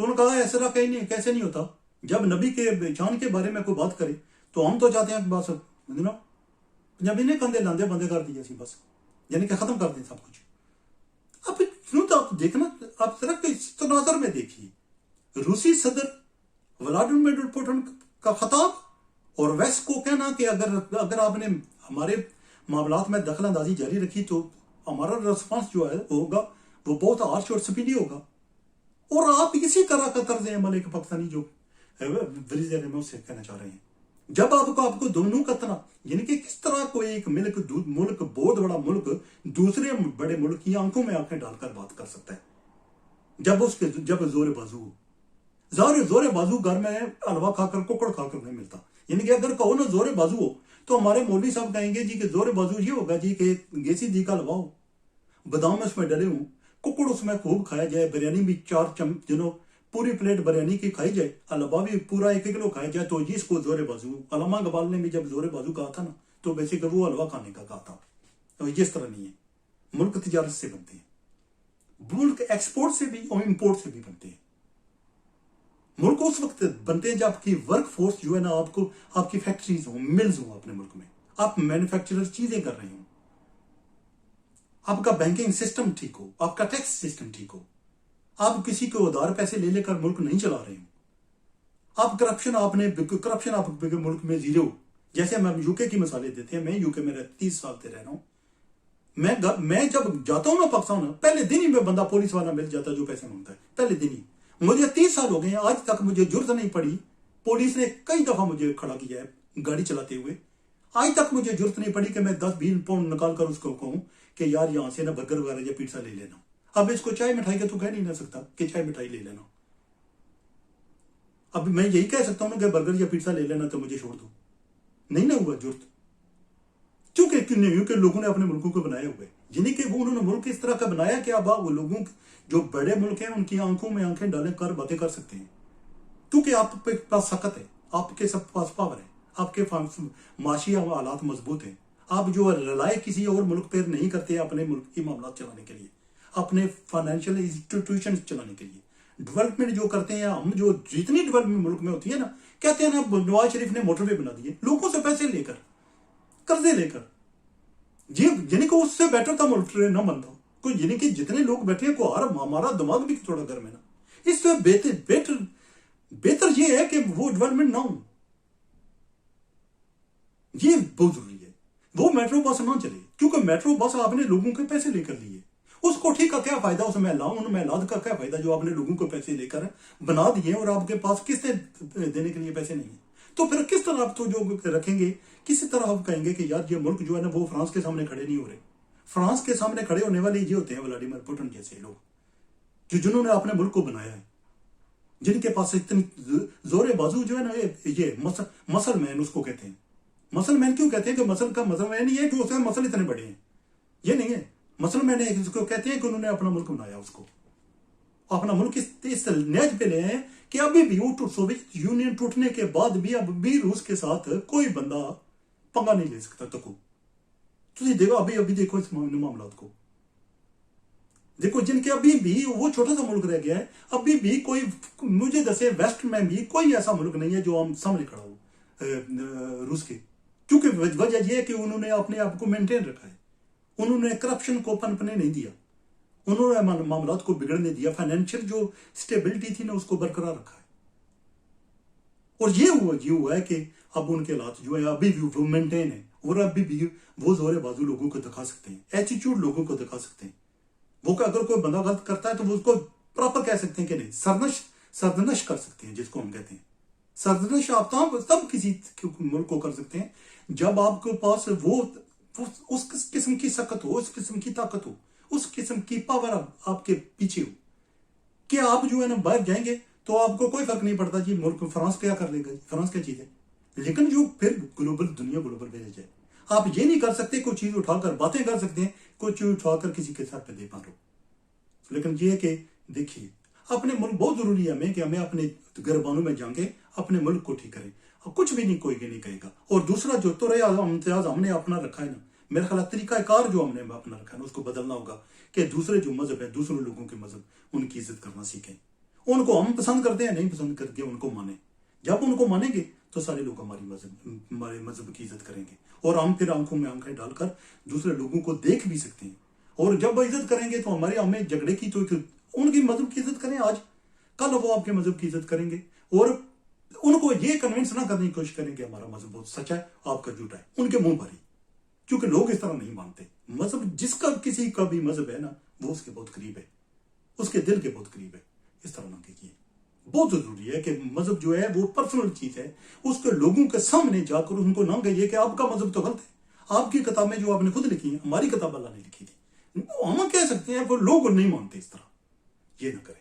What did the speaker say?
تو انہوں نے کہا ایسا کہیں نہیں, کیسے نہیں ہوتا. جب نبی کے شان کے بارے میں کوئی بات کرے تو ہم تو چاہتے ہیں کہ بس پنجابی نے کندھے لاندے بندے کر دیے سی بس, یعنی کہ ختم کر دیں سب کچھ. اب کیوں تو آپ دیکھنا, آپ صرف اس تناظر میں دیکھیے روسی صدر ولادیمیر پوٹن کا خطاب اور ویسٹ کو کہنا کہ اگر آپ نے ہمارے معاملات میں دخل اندازی جاری رکھی تو ہمارا ریسپانس جو ہے ہوگا وہ بہت ہارش اور سپیڈی ہوگا. اور آپ اسی طرح کا طرز عمل ایک پاکستانی جو وزیر اعظم اس سے کہنا چاہ رہے ہیں. جب آپ کو دونوں کا طرح, یعنی کہ کس طرح کوئی ایک ملک بہت بڑا ملک دوسرے بڑے ملک کی آنکھوں میں آنکھیں ڈال کر بات کر سکتا ہے جب زور بازو ہو. زور بازو گھر میں حلوہ کھا کر ککڑ کھا کر نہیں ملتا. یعنی کہ اگر کہو نا زور بازو ہو تو ہمارے مولوی صاحب کہیں گے جی کہ زور بازو یہ ہوگا جی کہ گیسی دی کا حلوہ ہو, بادام اس میں ڈلے ہوں, ککڑ اس میں خوب کھایا جائے, بریانی بھی 4 پوری پلیٹ بریانی کی کھائی جائے, حلوہ بھی پورا 1 کلو کھایا جائے, تو اس کو زور بازو. علامہ اقبال نے بھی جب زور بازو کہا تھا نا تو بیسیکلی وہ حلوہ کھانے کا کہا تھا. اس طرح نہیں ہے. ملک تجارت سے بنتے ہیں, ملک ایکسپورٹ سے بھی اور امپورٹ سے بھی بنتے ہیں. ملک اس وقت بنتے ہیں جب آپ کی ورک فورس جو ہے نا, آپ کی فیکٹریز ہوں, ملز ہوں اپنے ملک میں, آپ مینوفیکچرر چیزیں کر رہے ہوں, آپ کا بینکنگ سسٹم ٹھیک ہو, آپ کا ٹیکس سسٹم ٹھیک ہو, آپ کسی کو ادھار پیسے لے کر ملک نہیں چلا رہے ہوں, آپ کرپشن آپ کے ملک میں زیرو. جیسے ہم یو کے کی مثالیں دیتے ہیں, میں یو کے میں 30 سال سے رہ رہا ہوں. میں جب جاتا ہوں نا پاکستان, پہلے دن ہی میں بندہ پولیس والا مل جاتا جو پیسے مانگتا ہے, پہلے دن ہی. مجھے 30 سال ہو گئے ہیں, آج تک مجھے ضرورت نہیں پڑی. پولیس نے کئی دفعہ مجھے کھڑا کیا ہے گاڑی چلاتے ہوئے, آج تک مجھے ضرورت نہیں پڑی کہ میں 10-20 پاؤنڈ نکال کر اس کو کہوں کہ یار یہاں سے نا برگر وغیرہ یا پیزا لے لینا. اب اس کو چائے مٹھائی کا تو کہہ نہیں سکتا کہ چائے مٹھائی لے لینا. اب میں یہی کہہ سکتا ہوں نا کہ برگر یا پیزا لے لینا تو مجھے چھوڑ دو, نہیں نہ ہوا ضرورت. کیونکہ لوگوں نے اپنے ملکوں کو بنایا ہوا ہے, یعنی کہ وہ انہوں نے ملک اس طرح کا بنایا کہ اب وہ لوگوں جو بڑے ملک ہیں ان کی آنکھوں میں آنکھیں ڈالیں کر باتیں کر سکتے ہیں, کیونکہ آپ کے پاس سخت ہے, آپ کے پاس پاور ہے, آپ کے معاشی حالات مضبوط ہیں. آپ جو رلائے کسی اور ملک پر نہیں کرتے اپنے ملک کی معاملات چلانے کے لیے, اپنے فائنینشیل انسٹیٹیوشن چلانے کے لیے. ڈیولپمنٹ جو کرتے ہیں ہم, جو جتنی ڈیولپمنٹ ملک میں ہوتی ہے نا, کہتے ہیں نا نواز شریف نے موٹر وے بنا دیے لوگوں سے پیسے لے کر, قرضے لے کر. یعنی کہ اس سے بیٹر تھا ملک نہ بنتا کوئی, یعنی کہ جتنے لوگ بیٹھے ہیں کو ہمارا دماغ بھی تھوڑا گرم ہے نا. اس سے بہتر یہ ہے کہ وہ ڈیولپمنٹ نہ ہو. یہ بہت ضروری ہے. وہ میٹرو بس نہ چلے, کیونکہ میٹرو بس آپ نے لوگوں کے پیسے لے کر لیے, اس کوٹھی کا کیا فائدہ, اس محلات کا کیا فائدہ جو آپ نے لوگوں کو پیسے لے کر بنا دیے اور آپ کے پاس قسطیں دینے کے لیے پیسے نہیں ہیں. تو پھر کس طرح آپ تو جو رکھیں گے, کسی طرح آپ کہیں گے کہ یار یہ ملک جو ہے نا وہ فرانس کے سامنے کھڑے نہیں ہو رہے. فرانس کے سامنے کھڑے ہونے والے یہ ہوتے ہیں ولادیمیر پوٹن جیسے لوگ جنہوں نے اپنے ملک کو بنایا ہے, جن کے پاس اتنی زور بازو جو ہے نا, یہ مسل مین اس کو کہتے ہیں. مسل مین کیوں کہتے ہیں کہ مسل کا مسل مین یہ ہے کہ اس کے مسل اتنے بڑے ہیں, یہ نہیں ہے. مسل مین اس کو کہتے ہیں کہ انہوں نے اپنا ملک بنایا, اس کو اپنا ملک اس نیج پہ لے ہیں کہ ابھی بھی سوویت یونین ٹوٹنے کے بعد بھی اب بھی روس کے ساتھ کوئی بندہ پنگا نہیں لے سکتا. دیکھو ابھی دیکھو اس معاملات کو دیکھو, جن کے ابھی بھی وہ چھوٹا سا ملک رہ گیا ہے, ابھی بھی کوئی مجھے دسے ویسٹ میں بھی کوئی ایسا ملک نہیں ہے جو ہم سامنے کھڑا ہو روس کے. کیونکہ وجہ یہ ہے کہ انہوں نے اپنے آپ کو مینٹین رکھا ہے, انہوں نے کرپشن کو پنپنے نہیں دیا, انہوں نے معاملات کو بگڑنے دیا, فائنینشیل جو سٹیبلٹی تھی نا اس کو برقرار رکھا ہے. اور یہ ہوا ہے کہ اب ان کے حالات جو ہے ابھی بھی وہ مینٹین ہے, اور ابھی بھی وہ زور بازو لوگوں کو دکھا سکتے ہیں, ایٹیٹیوڈ لوگوں کو دکھا سکتے ہیں. وہ اگر کوئی بندہ غلط کرتا ہے تو وہ اس کو پراپر کہہ سکتے ہیں کہ نہیں, سردنش کر سکتے ہیں, جس کو ہم کہتے ہیں سردنش. آپ تب کسی ملک کو کر سکتے ہیں جب آپ کے پاس وہ اس قسم کی سخت ہو, اس قسم کی طاقت ہو, اس قسم کی پاور آپ کے پیچھے ہو کہ آپ جو ہے نا باہر جائیں گے تو آپ کو کوئی فرق نہیں پڑتا جی ملک فرانس کیا کر لے گا, فرانس کیا چیز ہے. لیکن جو پھر دنیا گلوبل بھیجا جائے, آپ یہ نہیں کر سکتے کوئی چیز اٹھا کر باتیں کر سکتے ہیں, کوئی چیز اٹھا کر کسی کے ساتھ پہ دے مارو. لیکن یہ ہے کہ دیکھیے اپنے ملک بہت ضروری ہے ہمیں کہ ہمیں اپنے گربانوں میں جائیں گے, اپنے ملک کو ٹھیک کریں. کچھ بھی نہیں کوئی نہیں کہے گا. اور دوسرا جو تو امتیاز ہم نے اپنا رکھا ہے نا, میرا خیال طریقہ کار جو ہم نے اپنا رکھا ہے نا اس کو بدلنا ہوگا کہ دوسرے جو مذہب ہے, دوسرے لوگوں کے مذہب, ان کی عزت کرنا سیکھیں, ان کو ہم پسند کرتے ہیں, نہیں پسند کرتے ان کو مانیں. جب ان کو مانیں گے تو سارے لوگ ہمارے مذہب کی عزت کریں گے, اور ہم پھر آنکھوں میں آنکھیں ڈال کر دوسرے لوگوں کو دیکھ بھی سکتے ہیں. اور جب وہ عزت کریں گے تو ہمیں جھگڑے کی تو ان کی مذہب کی عزت کریں آج, کل وہ آپ کے مذہب کی عزت کریں گے, اور ان کو یہ کنونس نہ کرنے کی کوشش کریں کہ ہمارا مذہب بہت سچا ہے, آپ کا جھوٹا ہے, ان کے منہ پر ہی. کیونکہ لوگ اس طرح نہیں مانتے. مذہب جس کا کسی کا بھی مذہب ہے نا, وہ اس کے بہت قریب ہے, اس کے دل کے بہت قریب ہے. اس طرح نہ کیجیے. بہت ضروری ہے کہ مذہب جو ہے وہ پرسنل چیز ہے, اس کے لوگوں کے سامنے جا کر ان کو نہ کہیے کہ آپ کا مذہب تو غلط ہے, آپ کی کتابیں جو آپ نے خود لکھی ہیں, ہماری کتاب اللہ نے لکھی تھی. ہم کہہ سکتے ہیں, وہ لوگ نہیں مانتے اس طرح. یہ نہ کریں.